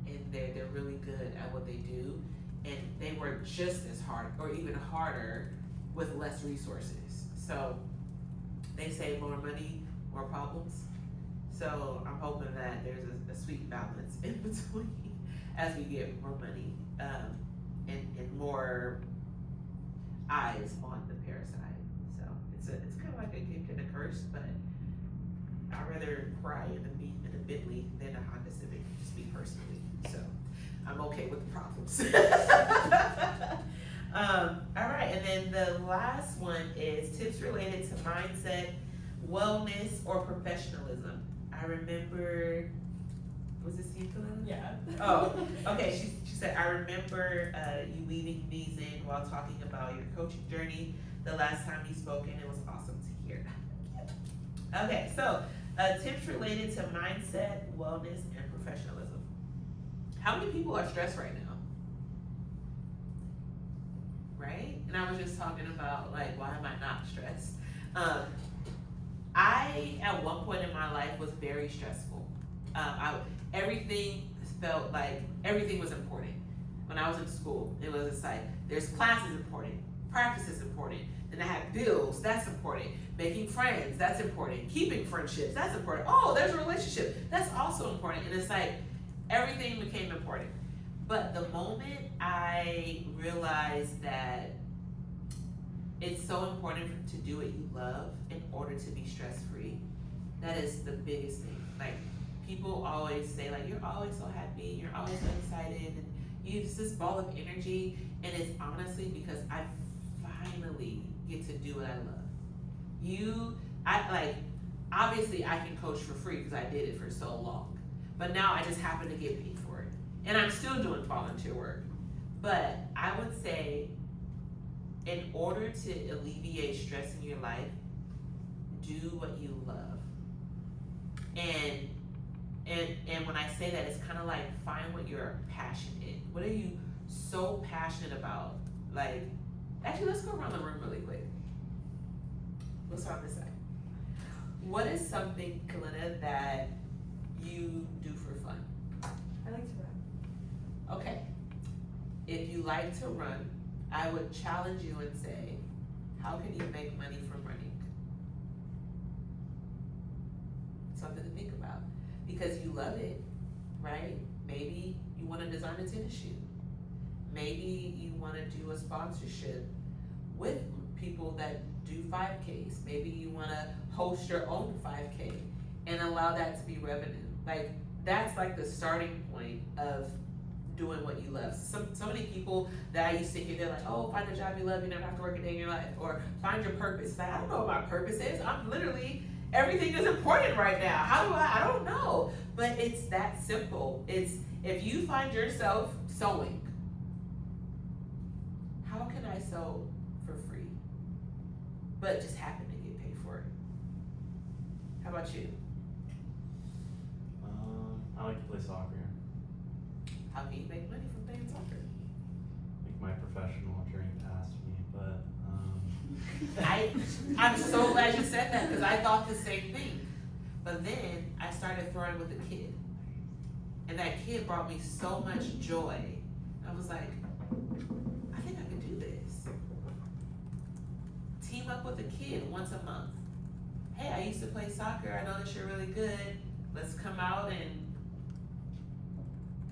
and they're really good at what they do, and they work just as hard or even harder with less resources. So they say more money, more problems. So I'm hoping that there's a sweet balance in between as we get more money and more eyes on the parasite. So it's kind of like a gift and a curse, but I'd rather cry in a Bentley than a Honda Civic, just me personally. So I'm okay with the problems. All right, and then the last one is tips related to mindset, wellness, or professionalism. I remember, was this you, Kalina? Yeah. Oh, okay. She said, I remember you weaving these in while talking about your coaching journey the last time you spoke, and it was awesome to hear. Okay, so tips related to mindset, wellness, and professionalism. How many people are stressed right now? Right? And I was just talking about like, why am I not stressed? I, at one point in my life, was very stressful. Everything felt like everything was important. When I was in school, it was just like, there's classes important, Practice is important. Then I have bills, that's important. Making friends, that's important. Keeping friendships, that's important. Oh, there's a relationship, that's also important. And it's like, everything became important. But the moment I realized that it's so important to do what you love in order to be stress-free, that is the biggest thing. Like, people always say, like, you're always so happy, you're always so excited, and you just this ball of energy, and it's honestly because I finally get to do what I love. Obviously I can coach for free because I did it for so long, but now I just happen to get paid for it. And I'm still doing volunteer work. But I would say, in order to alleviate stress in your life, do what you love. And when I say that, it's kind of like, find what you're passionate in. What are you so passionate about? Like, actually, let's go around the room really quick. Let's start on this side. What is something, Kalina, that you do for fun? I like to run. Okay. If you like to run, I would challenge you and say, how can you make money from running? Something to think about. Because you love it, right? Maybe you want to design a tennis shoe. Maybe you want to do a sponsorship with people that do 5Ks. Maybe you want to host your own 5K and allow that to be revenue. Like, that's like the starting point of doing what you love. So many people that I used to hear, they're like, oh, find a job you love, you never have to work a day in your life. Or find your purpose. It's like, I don't know what my purpose is. I'm literally, everything is important right now. How do I don't know. But it's that simple. It's, if you find yourself sewing, how can I sew for free, but just happen to get paid for it? How about you? I like to play soccer. How can you make money from playing soccer? I think my professional dream passed me, but I'm so glad you said that, because I thought the same thing. But then I started throwing with a kid, and that kid brought me so much joy. I was like, I think I can do this. Team up with a kid once a month. Hey, I used to play soccer. I noticed you're really good. Let's come out and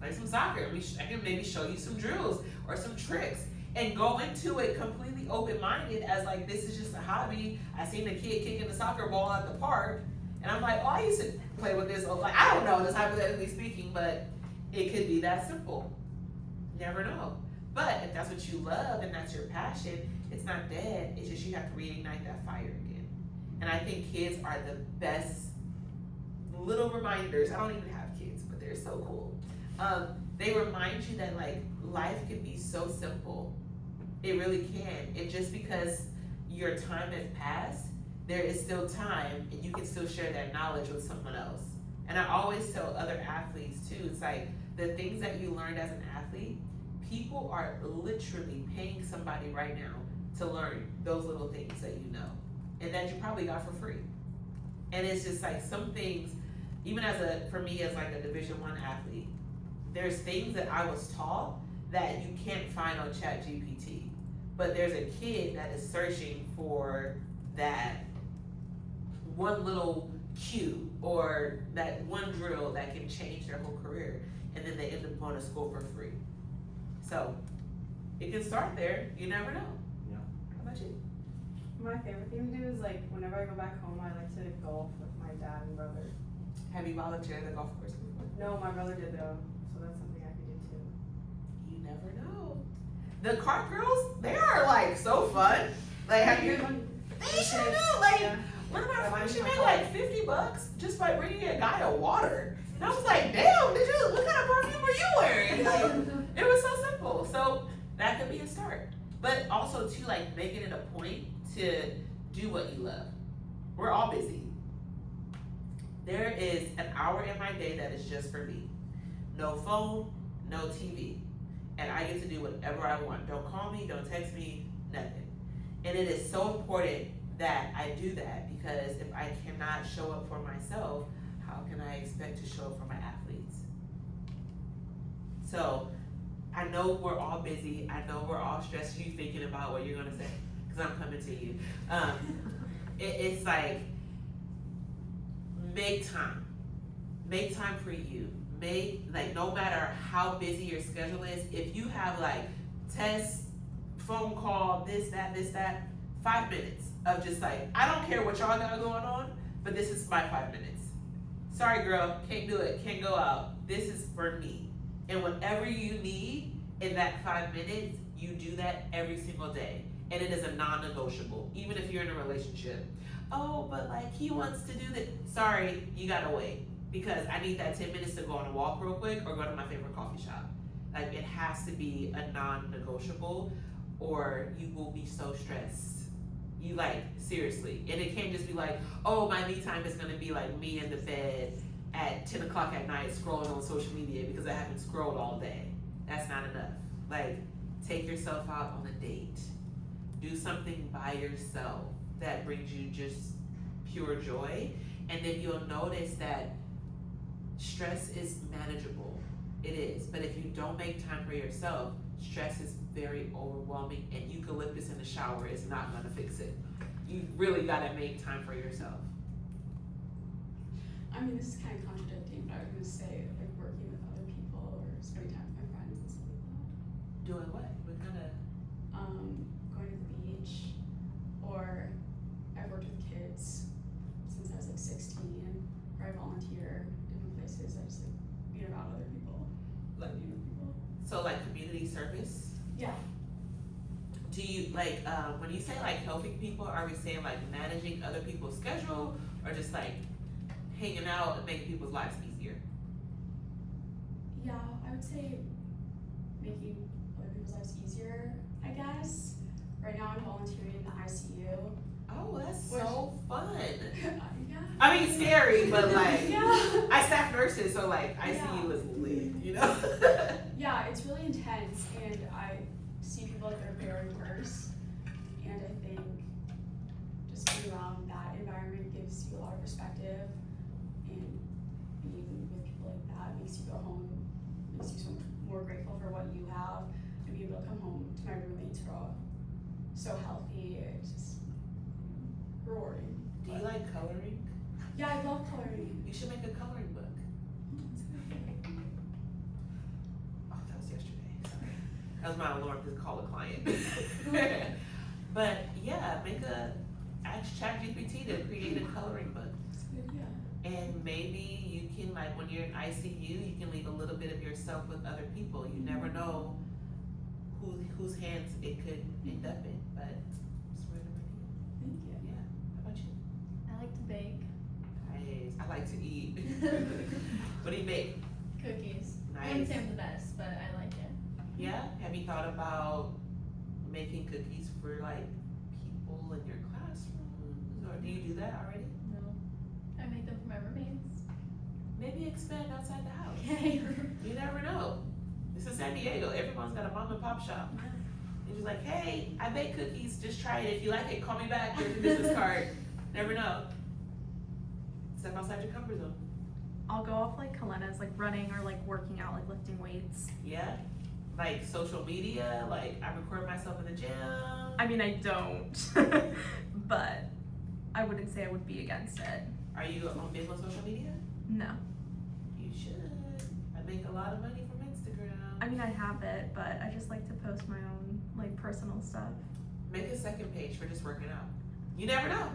play some soccer. I can maybe show you some drills or some tricks, and go into it completely open-minded as like, this is just a hobby. I seen a kid kicking the soccer ball at the park, and I'm like, oh, I used to play with this. Like, I don't know, this hypothetically speaking, but it could be that simple. Never know. But if that's what you love and that's your passion, it's not dead. It's just you have to reignite that fire again. And I think kids are the best little reminders. I don't even have kids, but they're so cool. They remind you that, like, life can be so simple. It really can. And just because your time has passed, there is still time, and you can still share that knowledge with someone else. And I always tell other athletes too, it's like, the things that you learned as an athlete, people are literally paying somebody right now to learn those little things that you know, and that you probably got for free. And it's just like, some things, even for me as like a Division I athlete, there's things that I was taught that you can't find on ChatGPT. But there's a kid that is searching for that one little cue or that one drill that can change their whole career, and then they end up going to school for free. So it can start there. You never know. Yeah. How about you? My favorite thing to do is, like, whenever I go back home, I like to golf with my dad and brother. Have you volunteered at the golf course before? No, my brother did though, so that's something I could do too. You never know. The cart girls, they are like so fun. Like, have you? They sure do. Like, Yeah. one of my Yeah, friends, she mine's made my like $50 just by bringing a guy a water. And I was like, damn, what kind of perfume were you wearing? Like, it was so simple. So that could be a start. But also too, like, making it a point to do what you love. We're all busy. There is an hour in my day that is just for me. No phone, no TV. And I get to do whatever I want. Don't call me, don't text me, nothing. And it is so important that I do that, because if I cannot show up for myself, how can I expect to show up for my athletes? So I know we're all busy. I know we're all stressed. You thinking about what you're gonna say, because I'm coming to you. It's like, make time. Make time for you. No matter how busy your schedule is, if you have like tests, phone call, this, that, 5 minutes of just like, I don't care what y'all got going on, but this is my 5 minutes. Sorry girl, can't do it, can't go out. This is for me. And whatever you need in that 5 minutes, you do that every single day. And it is a non-negotiable, even if you're in a relationship. Oh, but like he wants to do that. Sorry, you gotta wait. Because I need that 10 minutes to go on a walk real quick or go to my favorite coffee shop. Like it has to be a non-negotiable or you will be so stressed. You like, seriously. And it can't just be like, oh, my me time is gonna be like me in the bed at 10 o'clock at night scrolling on social media because I haven't scrolled all day. That's not enough. Like, take yourself out on a date. Do something by yourself that brings you just pure joy. And then you'll notice that stress is manageable. It is. But if you don't make time for yourself, stress is very overwhelming, and eucalyptus in the shower is not gonna fix it. You really gotta make time for yourself. I mean, this is kind of contradicting, but I was gonna say, like, working with other people or spending time with my friends and stuff like that. Doing what? What kind of? Going to the beach, or I've worked with kids since I was like 16, or I volunteer different places. I just like being around other people, like being with people. So like community service? Yeah. Do you like, when you say like helping people, are we saying like managing other people's schedule, or just like hanging out and making people's lives easier? Yeah, I would say making other people's lives easier, I guess. Right now I'm volunteering in the ICU. Oh, that's so fun. Yeah. I mean, scary, but like, Yeah. I staff nurses, so like ICU is lit, you know? Yeah, it's really intense, and I see people that are very worse, and I think just being around that environment gives you a lot of perspective, and being with people like that makes you go home, makes you so much more grateful for what you have, and be able to come home to my roommates who are all so healthy. It's just rewarding. Do you like coloring? Yeah, I love coloring. You should make a coloring book. Oh, that was yesterday. Sorry. That was my alarm to call a client. But yeah, ask ChatGPT to create a coloring book. That's a good idea. And maybe you can, like, when you're in ICU, you can leave a little bit of yourself with other people. You never know whose hands it could end up in, but it's really Thank you. yeah. How about you? I like to bake Nice. I like to eat. What do you make? cookies. I Nice. wouldn't say I'm the best, but I like it. Yeah? Have you thought about making cookies for like people in your classrooms? Or do you do that already? No. I make them for my roommates. Maybe expand outside the house. Okay. You never know. This is San Diego. Everyone's got a mom and pop shop. You're just like, hey, I bake cookies. Just try it. If you like it, call me back. Here's your business card. Never know. Step outside your comfort zone. I'll go off like Kalena's, like running or like working out, like lifting weights. Yeah. Like social media. Like I record myself in the gym. I mean, I don't, but I wouldn't say I would be against it. Are you big on social media? No. You should. I make a lot of money from Instagram. I mean, I have it, but I just like to post my own like personal stuff. Make a second page for just working out. You never know.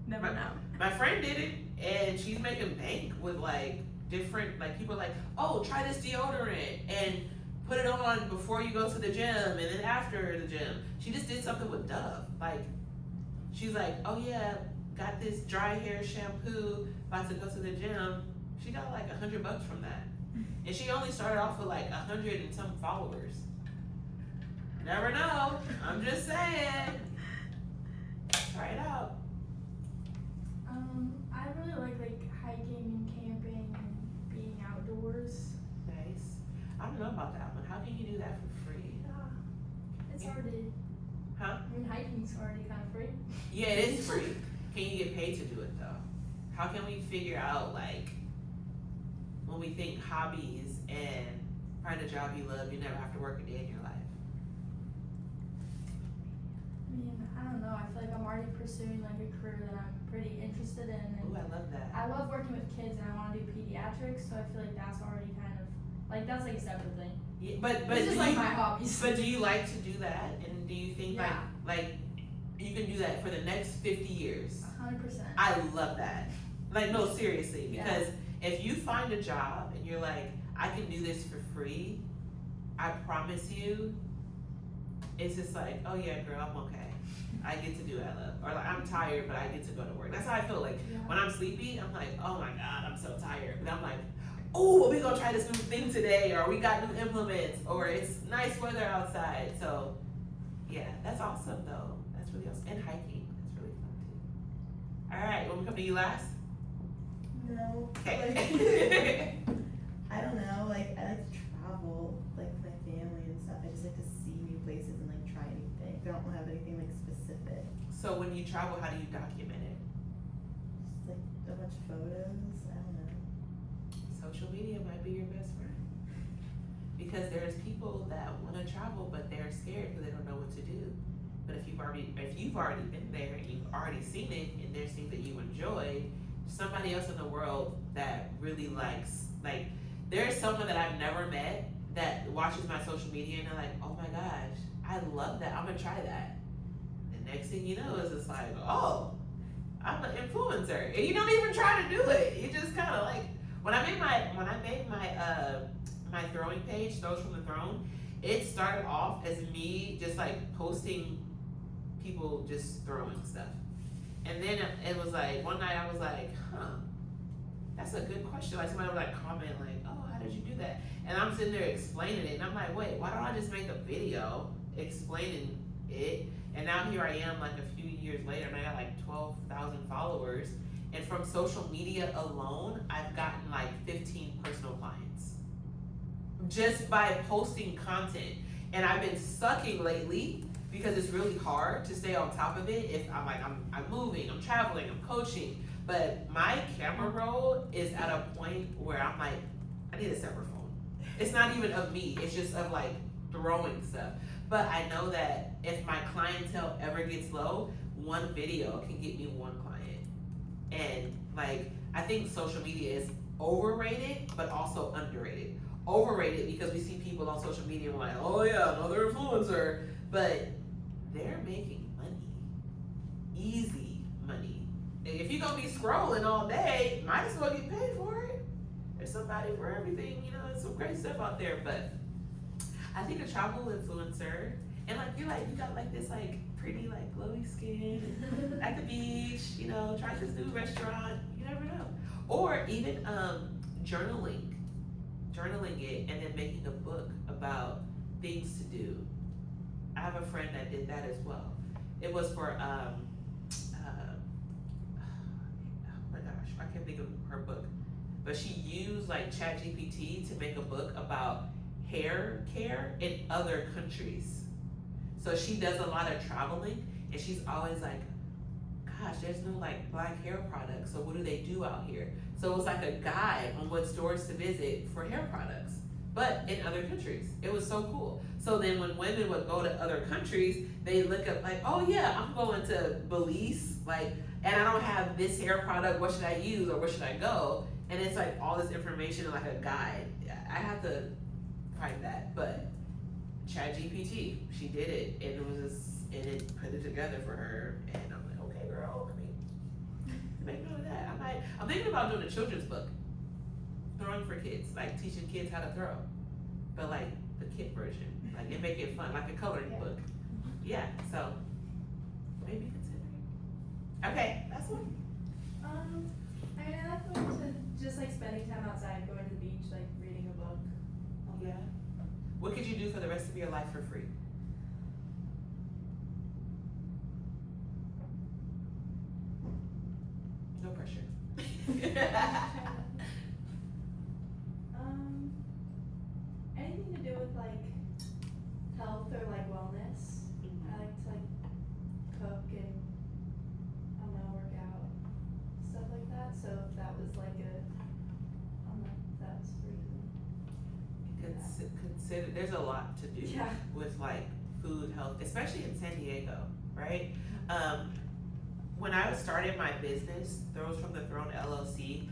Never know. My friend did it, and she's making bank with like different, like people are like, oh, try this deodorant and put it on before you go to the gym and then after the gym. She just did something with Dove. Like, she's like, oh yeah, got this dry hair shampoo, about to go to the gym. She got like $100 from that. And she only started off with like 100 and some followers. Never know. I'm just saying. Try it out. I really like hiking and camping and being outdoors. Nice. I don't know about that one. How can you do that for free? It's already, Huh? I mean, hiking's already kind of free. Yeah, it is free. Can you get paid to do it though? How can we figure out like when we think hobbies and find a job you love, you never have to work a day in your life? I mean, I don't know. I feel like I'm already pursuing like a career that I'm pretty interested in. And Ooh, I love that. I love working with kids, and I want to do pediatrics. So I feel like that's already kind of like that's like a separate thing. Yeah, but This do is like you, my hobbies. but do you like to do that? And do you think Yeah. like you can do that for the next 50 years? 100%. I love that. Like, no, seriously, Yeah. because if you find a job and you're like, I can do this for free, I promise you, it's just like, oh yeah, girl, I'm okay. I get to do what I love. Or like, I'm tired, but I get to go to work. That's how I feel. Like, Yeah. when I'm sleepy, I'm like, oh my God, I'm so tired. But I'm like, oh, we gonna try this new thing today, or we got new implements, or it's nice weather outside. So, yeah, that's awesome though. That's really awesome. And hiking, that's really fun too. All right, want me to come to you last? No. Okay. I don't know, like, I like to travel, like, with my family and stuff. I just like to see new places and, like, try new things. I don't have anything, like, specific. So when you travel, how do you document it? Just, like, a bunch of photos. I don't know. Social media might be your best friend. Because there's people that want to travel, but they're scared because they don't know what to do. But if you've already been there and you've already seen it, and there's things that you enjoy, somebody else in the world that really likes, like, there's someone that I've never met that watches my social media and they're like, oh my gosh, I love that, I'm gonna try that. And next thing you know is it's like, oh, I'm an influencer. And you don't even try to do it. You just kind of like, when I made my throwing page, Throws from the Throne, it started off as me just like posting people just throwing stuff. And then it was like, one night I was like, that's a good question. Like somebody would like comment like, oh, how did you do that? And I'm sitting there explaining it, and I'm like, wait, why don't I just make a video explaining it? And now here I am like a few years later, and I got like 12,000 followers. And from social media alone, I've gotten like 15 personal clients. Just by posting content. And I've been sucking lately because it's really hard to stay on top of it. If I'm like, I'm moving, I'm traveling, I'm coaching. But my camera roll is at a point where I'm like, I need a separate phone. It's not even of me, it's just of like throwing stuff. But I know that if my clientele ever gets low, one video can get me one client. And like, I think social media is overrated, but also underrated. Overrated because we see people on social media and we're like, oh yeah, another influencer. But they're making money. Easy money. And if you're gonna be scrolling all day, might as well get paid for it. There's somebody for everything, you know, there's some great stuff out there. But I think a travel influencer, and like you got like this like pretty like glowy skin at the beach, you know, try this new restaurant, you never know. Or even journaling it and then making a book about things to do. I have a friend that did that as well. It was for oh my gosh, I can't think of her book. But she used like ChatGPT to make a book about hair care in other countries. So she does a lot of traveling, and she's always like, gosh, there's no like black hair products, so what do they do out here? So it was like a guide on what stores to visit for hair products, but in other countries. It was so cool. So then when women would go to other countries, they look up like, oh yeah, I'm going to Belize, like, and I don't have this hair product, what should I use or where should I go? And it's like all this information in like a guide. I have to find that, but ChatGPT, she did it, and it was just, and it put it together for her, and I'm like, okay, girl, I mean, make note of that. I'm thinking about doing a children's book, throwing for kids, like teaching kids how to throw, but like the kid version, like and make it fun, like a coloring book. Yeah, so maybe consider it. Okay, that's one. I mean, I like going to just like spending time outside, going to the beach, like reading a book. Yeah. What could you do for the rest of your life for free? No pressure. Anything to do with like health or like wellness. I like to like cook and I don't know, work out, stuff like that. So if that was like a, I don't know, if that was free. Good consider, there's a lot to do Yeah. with like food, health, especially in San Diego, right? When I started my business, Throws from the Throne LLC,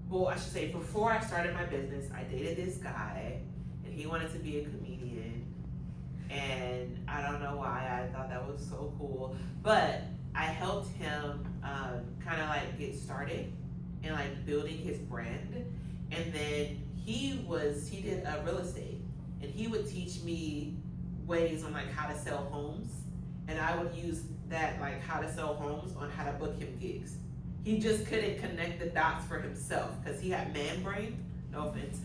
well, I should say before I started my business, I dated this guy, and he wanted to be a comedian, and I don't know why, I thought that was so cool, but I helped him kind of like get started and like building his brand, and then he did real estate, and he would teach me ways on like how to sell homes, and I would use that like how to sell homes on how to book him gigs. He just couldn't connect the dots for himself because he had man brain. No offense,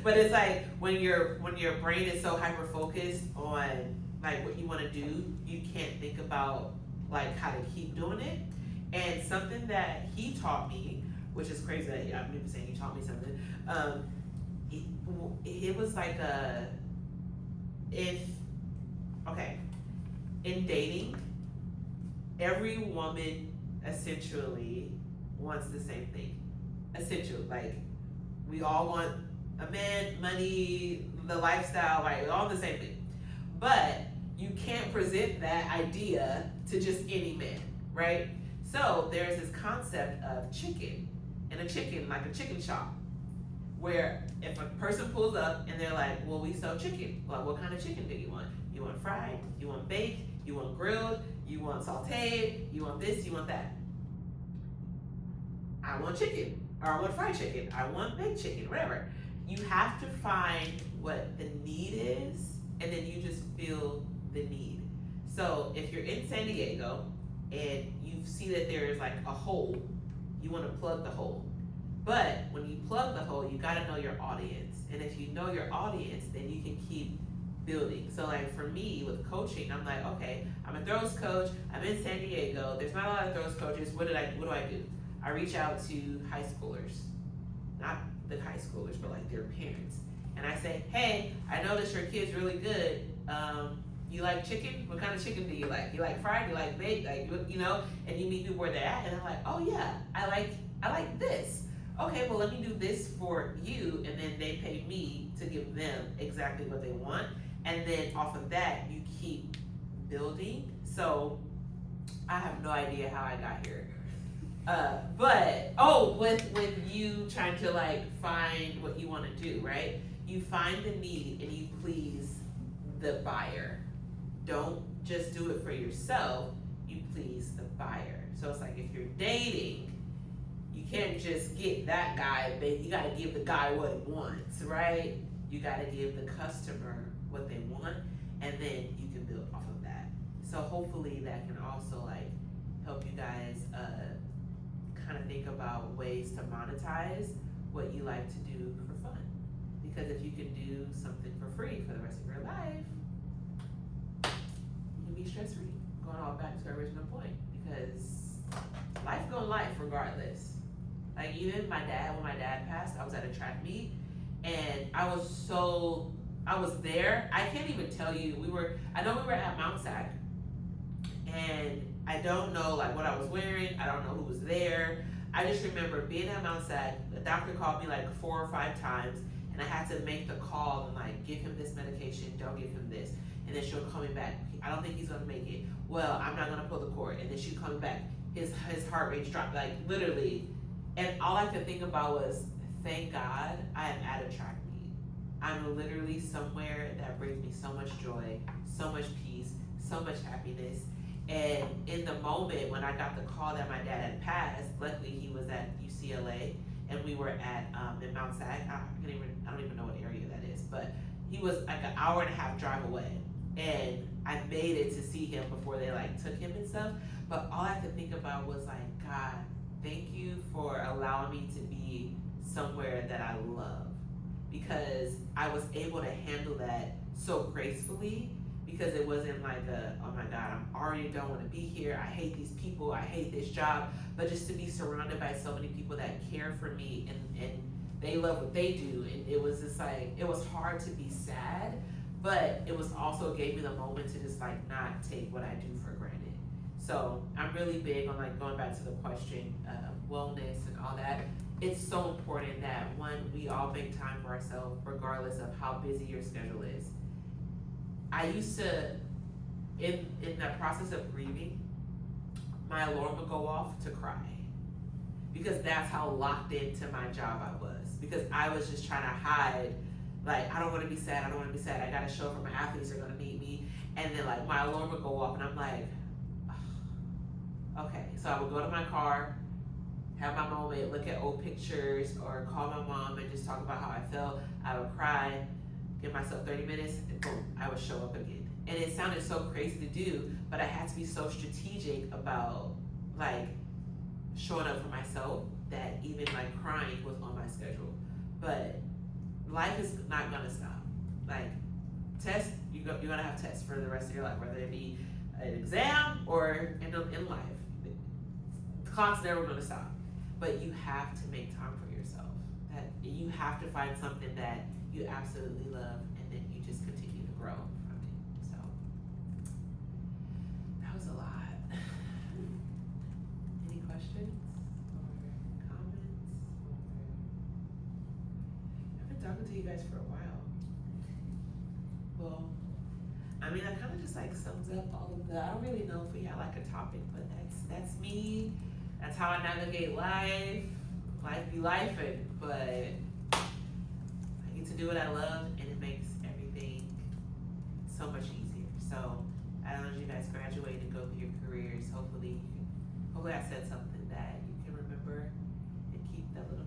but it's like when your brain is so hyper focused on like what you want to do, you can't think about like how to keep doing it. And something that he taught me, which is crazy that I'm even saying he taught me something. It was like in dating, every woman essentially wants the same thing. Essential, like we all want a man, money, the lifestyle, right? All the same thing. But you can't present that idea to just any man, right? So there's this concept of chicken, and a chicken, like a chicken shop, where if a person pulls up and they're like, well, we sell chicken. Well, what kind of chicken do you want? You want fried? You want baked? You want grilled? You want sauteed? You want this? You want that? I want chicken, or I want fried chicken. I want baked chicken, whatever. You have to find what the need is, and then you just feel the need. So if you're in San Diego and you see that there is like a hole, you want to plug the hole. But when you plug the hole, you gotta know your audience. And if you know your audience, then you can keep building. So like for me with coaching, I'm like, okay, I'm a throws coach, I'm in San Diego, there's not a lot of throws coaches, what do I do? I reach out to high schoolers, not the high schoolers, but like their parents. And I say, hey, I noticed your kid's really good. You like chicken? What kind of chicken do you like? You like fried? You like baked? Like, you know? And you meet people where they're at, and I'm like, oh yeah, I like this. Okay, well let me do this for you, and then they pay me to give them exactly what they want, and then off of that you keep building. So I have no idea how I got here, but with you trying to like find what you want to do, right? You find the need and you please the buyer. Don't just do it for yourself, you please the buyer. So it's like if you're dating, you can't just get that guy, but you gotta give the guy what he wants, right? You gotta give the customer what they want, and then you can build off of that. So hopefully that can also like help you guys kind of think about ways to monetize what you like to do for fun. Because if you can do something for free for the rest of your life, you can be stress-free. Going all back to the original point, because life gonna life regardless. Like even when my dad passed, I was at a track meet, and I was there. I can't even tell you, I know we were at Mount Sac, and I don't know like what I was wearing, I don't know who was there. I just remember being at Mount Sac, the doctor called me like 4 or 5 times, and I had to make the call and like give him this medication, don't give him this. And then she'll call me back, I don't think he's gonna make it. Well, I'm not gonna pull the cord. And then she'll call me back, his heart rate dropped, like literally. And all I could think about was, thank God I am at a track meet. I'm literally somewhere that brings me so much joy, so much peace, so much happiness. And in the moment when I got the call that my dad had passed, luckily he was at UCLA, and we were at in Mount Sac. I don't even know what area that is, but he was like an hour and a half drive away, and I made it to see him before they like took him and stuff. But all I could think about was like, God, thank you for allowing me to be somewhere that I love, because I was able to handle that so gracefully, because it wasn't like oh my God, I'm already don't want to be here, I hate these people, I hate this job, but just to be surrounded by so many people that care for me and they love what they do. And it was just like, it was hard to be sad, but it was also gave me the moment to just like not take what I do for granted. So I'm really big on like going back to the question of wellness and all that. it's so important that we all make time for ourselves regardless of how busy your schedule is. I used to, in the process of grieving, my alarm would go off to cry. Because that's how locked into my job I was. Because I was just trying to hide, like, I don't wanna be sad, I gotta show up for my athletes, they're gonna need me. And then like my alarm would go off and I'm like, okay. So I would go to my car, have my moment, look at old pictures, or call my mom and just talk about how I felt. I would cry, give myself 30 minutes, and boom, I would show up again. And it sounded so crazy to do, but I had to be so strategic about like showing up for myself that even like crying was on my schedule. But life is not gonna stop. Like tests, you're gonna have tests for the rest of your life, whether it be an exam or in life. The clock's never gonna stop. But you have to make time for yourself. That you have to find something that you absolutely love, and then you just continue to grow from it. So that was a lot. Any questions or comments? I've been talking to you guys for a while. Well, I mean, that kind of just like sums up all of the. I don't really know if we had like a topic, but that's me. That's how I navigate life. Life be lifing, but I get to do what I love, and it makes everything so much easier. So I don't know, as you guys graduate and go through your careers, hopefully I said something that you can remember and keep that little